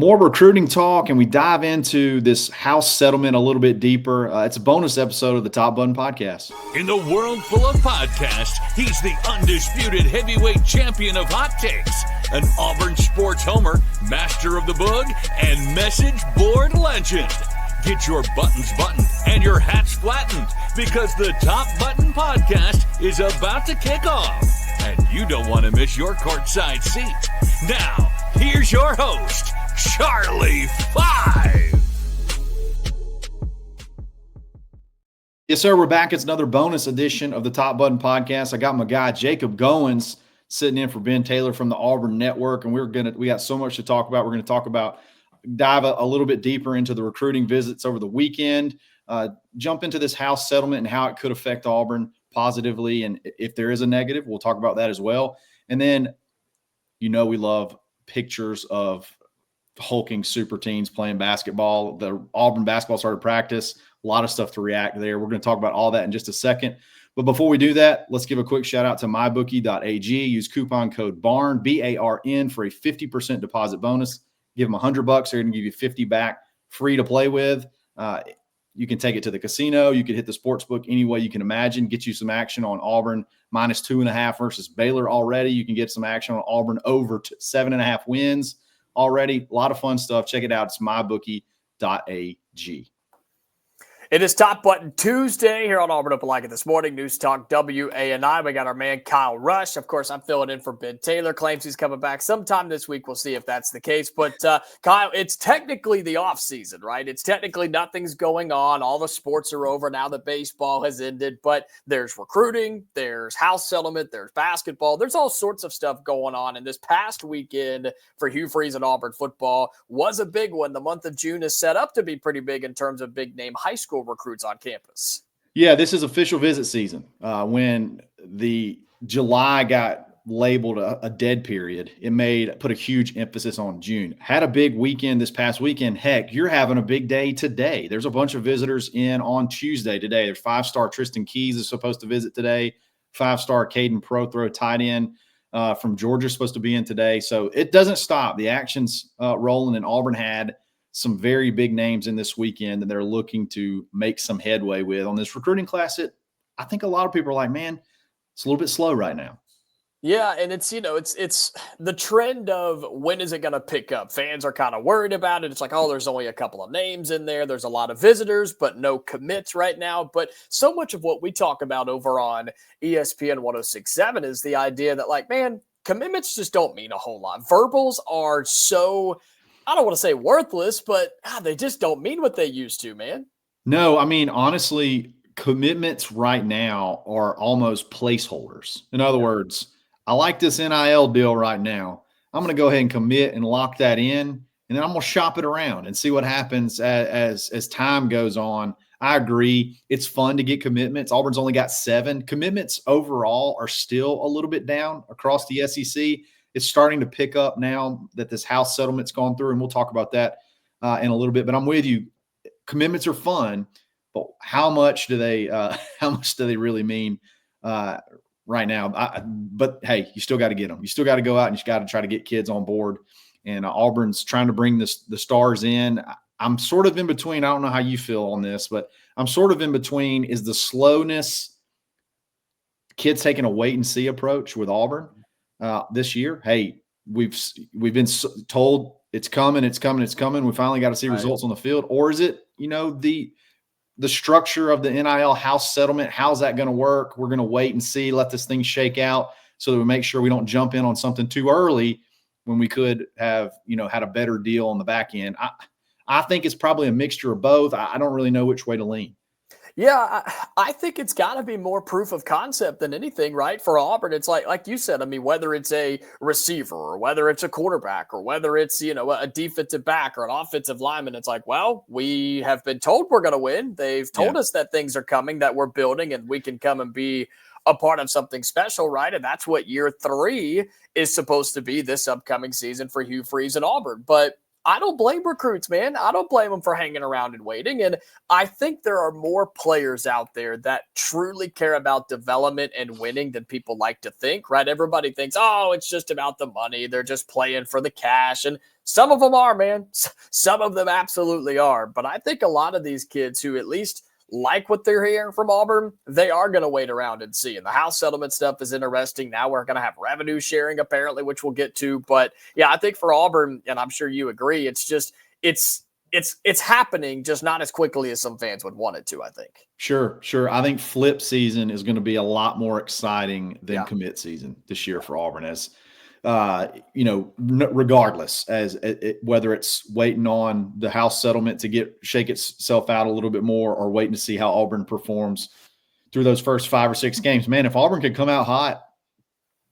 more recruiting talk, and we dive into this house settlement a little bit deeper. It's a bonus episode of the Top Button Podcast. In the world full of podcasts, he's the undisputed heavyweight champion of hot takes, an Auburn sports homer, master of the book, and message board legend. Get your buttons buttoned and your hats flattened, because the Top Button Podcast is about to kick off, and you don't want to miss your courtside seat. Now, here's your host, Charlie Five. Yes, sir. We're back. It's another bonus edition of the Top Button Podcast. I got my guy Jacob Goins sitting in for Ben Taylor from the Auburn Network, and we got so much to talk about. We're going to dive a little bit deeper into the recruiting visits over the weekend, jump into this house settlement and how it could affect Auburn positively, and if there is a negative, we'll talk about that as well. And then, we love pictures of hulking super teams playing basketball. The Auburn basketball started practice. A lot of stuff to react there. We're going to talk about all that in just a second. But before we do that, let's give a quick shout out to mybookie.ag. Use coupon code BARN, BARN, for a 50% deposit bonus. Give them $100. They're going to give you 50 back free to play with. You can take it to the casino. You can hit the sports book any way you can imagine. Get you some action on Auburn -2.5 versus Baylor already. You can get some action on Auburn over 7.5 wins already. A lot of fun stuff. Check it out. It's mybookie.ag. It is Top Button Tuesday here on Auburn Opelika this morning. News Talk WANI. We got our man Kyle Rush. Of course, I'm filling in for Ben Taylor. Claims he's coming back sometime this week. We'll see if that's the case. But Kyle, it's technically the off season, right? It's technically nothing's going on. All the sports are over now that baseball has ended. But there's recruiting, there's house settlement, there's basketball. There's all sorts of stuff going on. And this past weekend for Hugh Freeze and Auburn football was a big one. The month of June is set up to be pretty big in terms of big name high school recruits on campus. Yeah, this is official visit season. When the July got labeled a dead period, it put a huge emphasis on June. Had a big weekend this past weekend. Heck, you're having a big day today. There's a bunch of visitors in on Tuesday today. There's 5-star Tristan Keys is supposed to visit today. 5-star Caden Prothro, tight end from Georgia, is supposed to be in today. So it doesn't stop. The action's rolling, and Auburn had some very big names in this weekend that they're looking to make some headway with on this recruiting class. I think a lot of people are like, man, it's a little bit slow right now. Yeah, and it's the trend of when is it going to pick up? Fans are kind of worried about it. It's like, oh, there's only a couple of names in there. There's a lot of visitors, but no commits right now. But so much of what we talk about over on ESPN 106.7 is the idea that, like, man, commitments just don't mean a whole lot. Verbals are so, I don't want to say worthless, but they just don't mean what they used to, man. No, I mean, honestly, commitments right now are almost placeholders. In other words, I like this NIL deal right now. I'm going to go ahead and commit and lock that in, and then I'm going to shop it around and see what happens as time goes on. I agree. It's fun to get commitments. Auburn's only got 7. Commitments overall are still a little bit down across the SEC. It's starting to pick up now that this house settlement's gone through, and we'll talk about that in a little bit. But I'm with you. Commitments are fun, but how much do they really mean right now? But hey, you still got to get them. You still got to go out and you got to try to get kids on board. And Auburn's trying to bring the stars in. I'm sort of in between. I don't know how you feel on this, but I'm sort of in between. Is the slowness kids taking a wait and see approach with Auburn this year? Hey, we've been told it's coming. We finally got to see results on the field. Or is it, the structure of the NIL house settlement? How's that going to work? We're going to wait and see, let this thing shake out so that we make sure we don't jump in on something too early when we could have, had a better deal on the back end. I think it's probably a mixture of both. I don't really know which way to lean. Yeah, I think it's got to be more proof of concept than anything, right? For Auburn, it's like you said, I mean, whether it's a receiver or whether it's a quarterback or whether it's, a defensive back or an offensive lineman, it's like, well, we have been told we're going to win. They've told us that things are coming, that we're building, and we can come and be a part of something special, right? And that's what year 3 is supposed to be this upcoming season for Hugh Freeze and Auburn. But I don't blame recruits, man. I don't blame them for hanging around and waiting. And I think there are more players out there that truly care about development and winning than people like to think, right? Everybody thinks, oh, it's just about the money. They're just playing for the cash. And some of them are, man. Some of them absolutely are. But I think a lot of these kids who at least like what they're hearing from Auburn, they are going to wait around and see. And the house settlement stuff is interesting. Now we're going to have revenue sharing, apparently, which we'll get to. But yeah, I think for Auburn, and I'm sure you agree, it's just it's happening, just not as quickly as some fans would want it to, I think. Sure. I think flip season is going to be a lot more exciting than commit season this year for Auburn, as regardless, whether it's waiting on the house settlement to shake itself out a little bit more, or waiting to see how Auburn performs through those first 5 or 6 games. Man, if Auburn could come out hot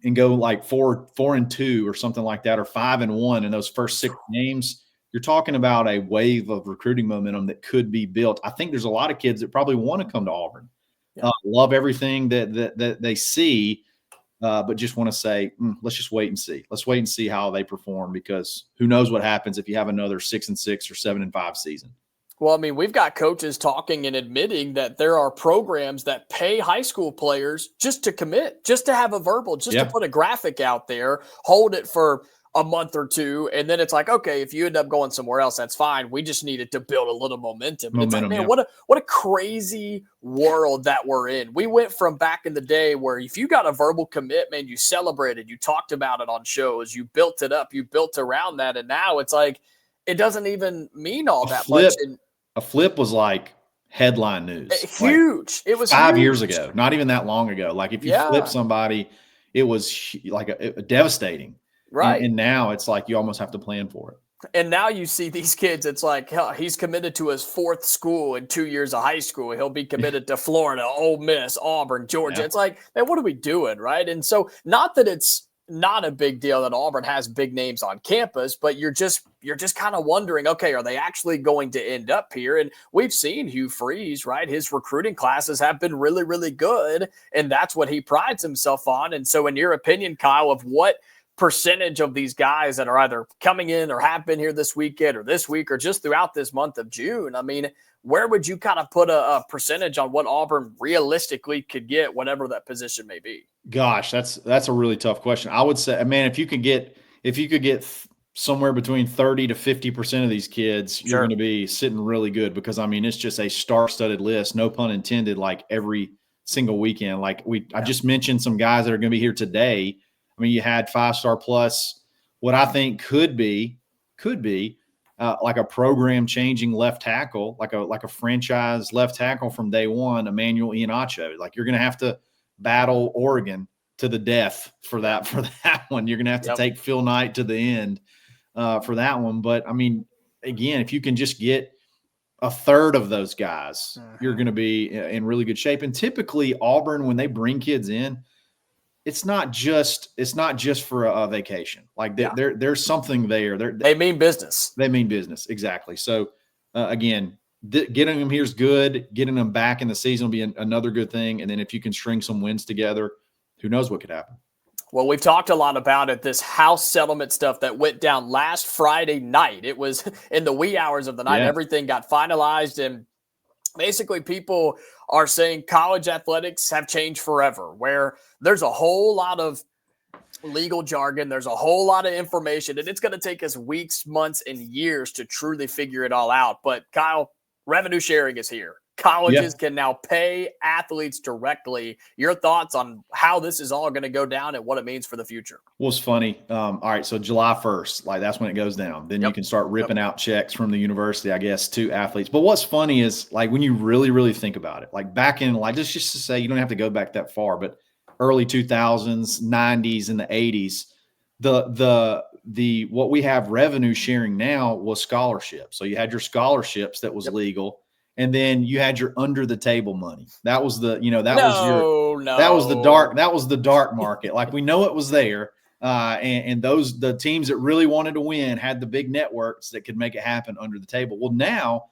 and go like 4-2 or something like that, or 5-1 in those first 6 games, you're talking about a wave of recruiting momentum that could be built. I think there's a lot of kids that probably want to come to Auburn, love everything that they see. But just want to say, let's just wait and see. Let's wait and see how they perform, because who knows what happens if you have another 6-6 or 7-5 season. Well, I mean, we've got coaches talking and admitting that there are programs that pay high school players just to commit, just to have a verbal, just to put a graphic out there, hold it for a month or 2, and then it's like, okay, if you end up going somewhere else, that's fine. We just needed to build a little momentum. And it's like, man, what a crazy world that we're in. We went from back in the day where if you got a verbal commitment, you celebrated, you talked about it on shows, you built it up, you built around that, and now it's like it doesn't even mean all that much. And a flip was like headline news. Huge. It was 5 years ago, not even that long ago. Like if you flip somebody, it was like a devastating. Right. And now it's like you almost have to plan for it. And now you see these kids, it's like, hell, he's committed to his 4th school in 2 years of high school. He'll be committed to Florida, Ole Miss, Auburn, Georgia. Yeah. It's like, man, what are we doing, right? And so not that it's not a big deal that Auburn has big names on campus, but you're just kind of wondering, okay, are they actually going to end up here? And we've seen Hugh Freeze, right? His recruiting classes have been really, really good, and that's what he prides himself on. And so in your opinion, Kyle, of what percentage of these guys that are either coming in or have been here this weekend or this week or just throughout this month of June, I mean, where would you kind of put a percentage on what Auburn realistically could get, whatever that position may be? Gosh, that's a really tough question. I would say, man, if you could get somewhere between 30 to 50% of these kids, you're going to be sitting really good, because I mean, it's just a star-studded list, no pun intended, like every single weekend. Like I just mentioned some guys that are going to be here today. I mean, you had 5-star plus what I think could be like a program changing left tackle, like a franchise left tackle from day one, Emmanuel Iheanacho. Like you're going to have to battle Oregon to the death for that one. You're going to have to take Phil Knight to the end for that one. But I mean, again, if you can just get a third of those guys, you're going to be in really good shape. And typically Auburn, when they bring kids in, it's not just for a vacation. Like there's something there. They mean business. They mean business. Exactly. So again, getting them here is good. Getting them back in the season will be another good thing. And then if you can string some wins together, who knows what could happen. Well, we've talked a lot about it, this house settlement stuff that went down last Friday night. It was in the wee hours of the night. Everything got finalized, and basically people are saying college athletics have changed forever, where there's a whole lot of legal jargon, there's a whole lot of information, and it's going to take us weeks, months, and years to truly figure it all out. But Kyle, revenue sharing is here. Colleges can now pay athletes directly. Your thoughts on how this is all going to go down and what it means for the future? Well, it's funny. All right, so July 1st, like that's when it goes down. Then you can start ripping out checks from the university, I guess, to athletes. But what's funny is, like, when you really, really think about it, like back in, like, just to say, you don't have to go back that far, but early 2000s, 90s, and the 80s, the what we have revenue sharing now was scholarships. So you had your scholarships that was legal. And then you had your under the table money. That was the, that was the dark market. Like, we know it was there. And the teams that really wanted to win had the big networks that could make it happen under the table. Well, now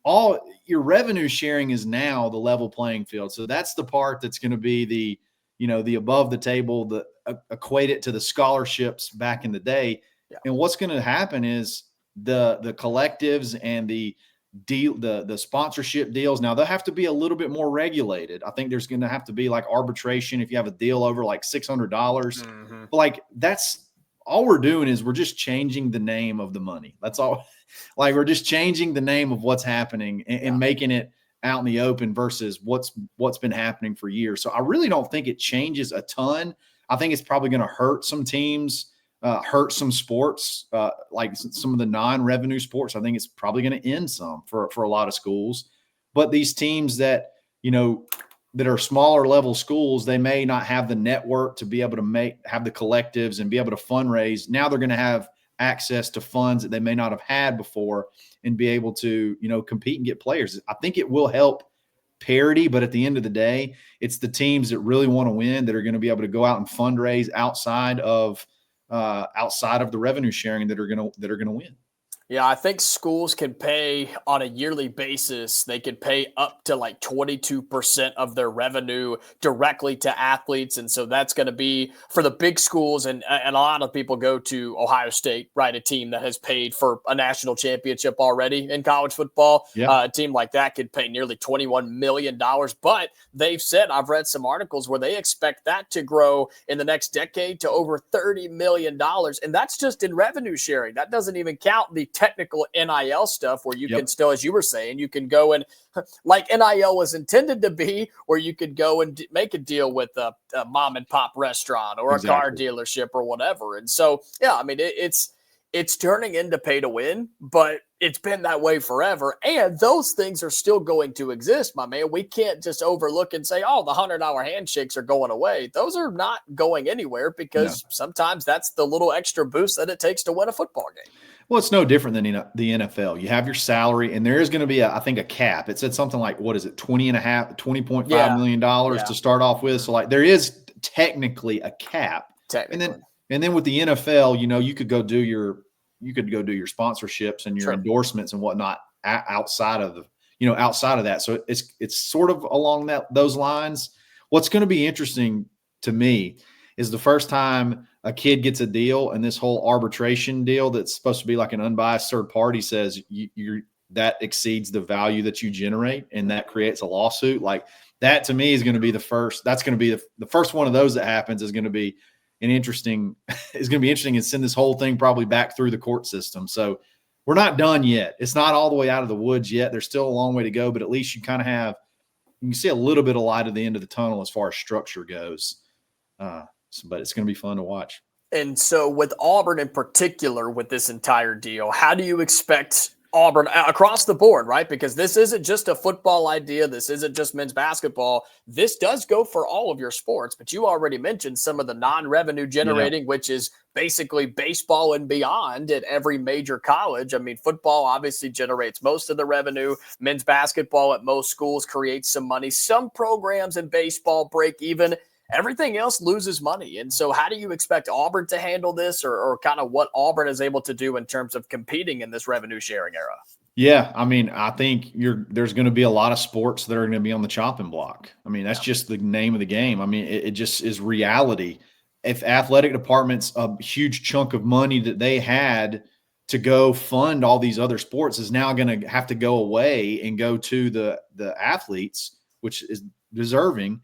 all your revenue sharing is now the level playing field. So that's the part that's going to be the above the table, equate it to the scholarships back in the day. Yeah. And what's going to happen is the collectives and the sponsorship deals, now they'll have to be a little bit more regulated. I think there's going to have to be like arbitration if you have a deal over like $600. Mm-hmm. But like, that's all we're doing is we're just changing the name of the money. That's all. Like, we're just changing the name of what's happening and making it out in the open versus what's been happening for years. So I really don't think it changes a ton. I think it's probably going to hurt some teams, hurt some sports, like some of the non-revenue sports. I think it's probably going to end some for a lot of schools. But these teams that, that are smaller level schools, they may not have the network to be able to have the collectives and be able to fundraise. Now they're going to have access to funds that they may not have had before and be able to, compete and get players. I think it will help parity, but at the end of the day, it's the teams that really want to win that are going to be able to go out and fundraise outside of the revenue sharing that are going to win. Yeah, I think schools can pay on a yearly basis. They can pay up to like 22% of their revenue directly to athletes. And so that's going to be for the big schools. And a lot of people go to Ohio State, right? A team that has paid for a national championship already in college football. Yeah. A team like that could pay nearly $21 million. But they've said, I've read some articles where they expect that to grow in the next decade to over $30 million. And that's just in revenue sharing. That doesn't even count the technical NIL stuff where you can still, as you were saying, you can go and like NIL was intended to be, where you could go and make a deal with a mom and pop restaurant or a car dealership or whatever. And so, yeah, I mean, it's turning into pay to win, but it's been that way forever. And those things are still going to exist, my man. We can't just overlook and say, oh, the $100 handshakes are going away. Those are not going anywhere because sometimes that's the little extra boost that it takes to win a football game. Well, it's no different than the NFL. You have your salary, and there is going to be, I think, a cap. It said something like, what is it, $20.5 million to start off with. So, like, there is technically a cap. And then with the NFL, you could go do your sponsorships and your endorsements and whatnot outside of that. So it's sort of along those lines. What's going to be interesting to me is the first time a kid gets a deal and this whole arbitration deal that's supposed to be like an unbiased third party says that exceeds the value that you generate, and that creates a lawsuit. Like, that to me is going to be the first. That's going to be the first one of those that happens is going to be interesting and send this whole thing probably back through the court system. So we're not done yet. It's not all the way out of the woods yet. There's still a long way to go, but at least you can see a little bit of light at the end of the tunnel as far as structure goes. But it's going to be fun to watch. And so with Auburn in particular, with this entire deal, how do you expect Auburn across the board, right? Because this isn't just a football idea. This isn't just men's basketball. This does go for all of your sports, but you already mentioned some of the non-revenue generating, which is basically baseball and beyond at every major college. I mean, football obviously generates most of the revenue. Men's basketball at most schools creates some money. Some programs in baseball break even. Everything else loses money. And so how do you expect Auburn to handle this or kind of what Auburn is able to do in terms of competing in this revenue sharing era? Yeah, I mean, I think there's going to be a lot of sports that are going to be on the chopping block. I mean, that's just the name of the game. I mean, it just is reality. If athletic departments, a huge chunk of money that they had to go fund all these other sports is now going to have to go away and go to the athletes, which is deserving.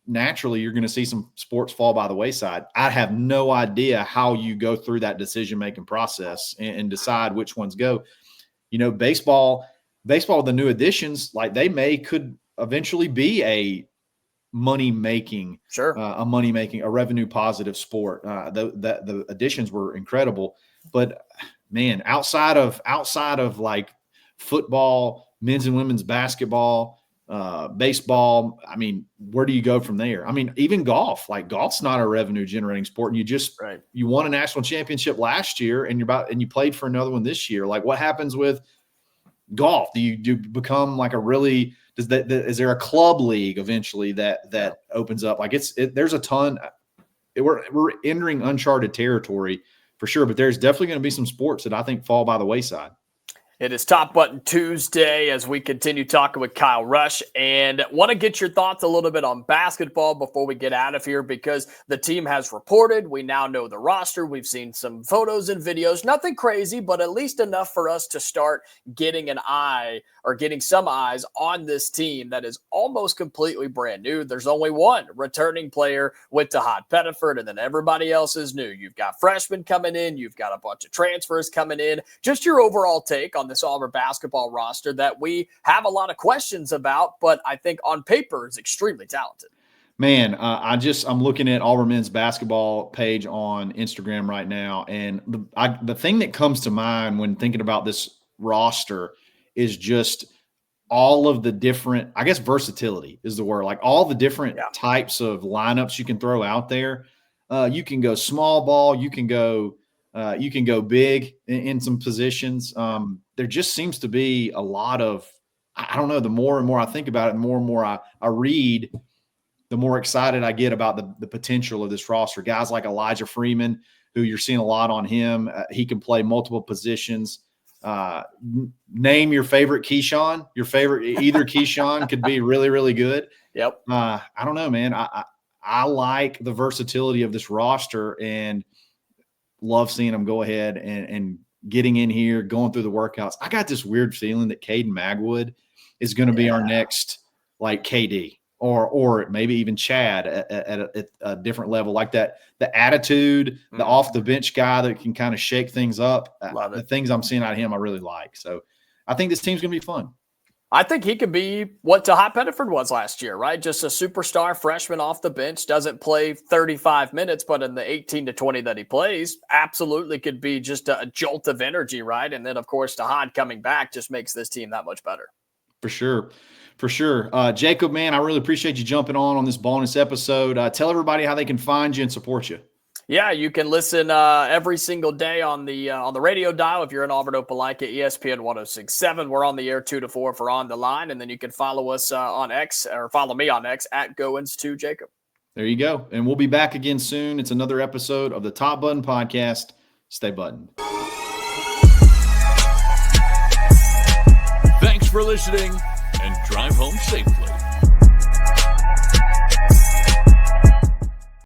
Naturally, you're going to see some sports fall by the wayside. I have no idea how you go through that decision-making process and decide which ones go. Baseball, the new additions, like could eventually be a money-making, a revenue-positive sport. The additions were incredible, but man, outside of like football, men's and women's basketball, baseball, I mean, where do you go from there? I mean, even golf's not a revenue generating sport. And you won a national championship last year and you played for another one this year. Like, what happens with golf? Do you become like is there a club league eventually that opens up? Like there's a ton. We're entering uncharted territory for sure, but there's definitely going to be some sports that I think fall by the wayside. It is Top Button Tuesday as we continue talking with Kyle Rush, and want to get your thoughts a little bit on basketball before we get out of here, because the team has reported. We now know the roster. We've seen some photos and videos, nothing crazy, but at least enough for us to start getting an eye or getting some eyes on this team that is almost completely brand new. There's only one returning player with Tahad Pettiford, and then everybody else is new. You've got freshmen coming in. You've got a bunch of transfers coming in. Just your overall take on this Auburn basketball roster that we have a lot of questions about, but I think on paper is extremely talented. Man, I'm looking at Auburn men's basketball page on Instagram right now, and the thing that comes to mind when thinking about this roster is just all of the different, I guess versatility is the word, like all the different types of lineups you can throw out there. You can go small ball, you can go big in some positions. There just seems to be a lot of, I don't know, the more and more I think about it, the more and more I read, the more excited I get about the potential of this roster. Guys like Elijah Freeman, who you're seeing a lot on him. He can play multiple positions. Name your favorite Keyshawn. Your favorite, either Keyshawn could be really, really good. Yep. I don't know, man. I like the versatility of this roster and love seeing them go ahead and getting in here, going through the workouts. I got this weird feeling that Caden Magwood is going to be our next, like, KD or maybe even Chad at a different level, like that. The attitude, the off the bench guy that can kind of shake things up. Love it. The things I'm seeing out of him, I really like. So I think this team's going to be fun. I think he could be what Tahad Pettiford was last year, right? Just a superstar freshman off the bench, doesn't play 35 minutes, but in the 18 to 20 that he plays, absolutely could be just a jolt of energy, right? And then, of course, Tahad coming back just makes this team that much better. For sure. For sure. Jacob, man, I really appreciate you jumping on this bonus episode. Tell everybody how they can find you and support you. Yeah, you can listen every single day on the radio dial if you're in Auburn, Opelika, ESPN 106.7. We're on the air 2 to 4 for On the Line, and then you can follow us on X, or follow me on X at Goins2Jacob. There you go, and we'll be back again soon. It's another episode of the Top Button Podcast. Stay buttoned. Thanks for listening, and drive home safely.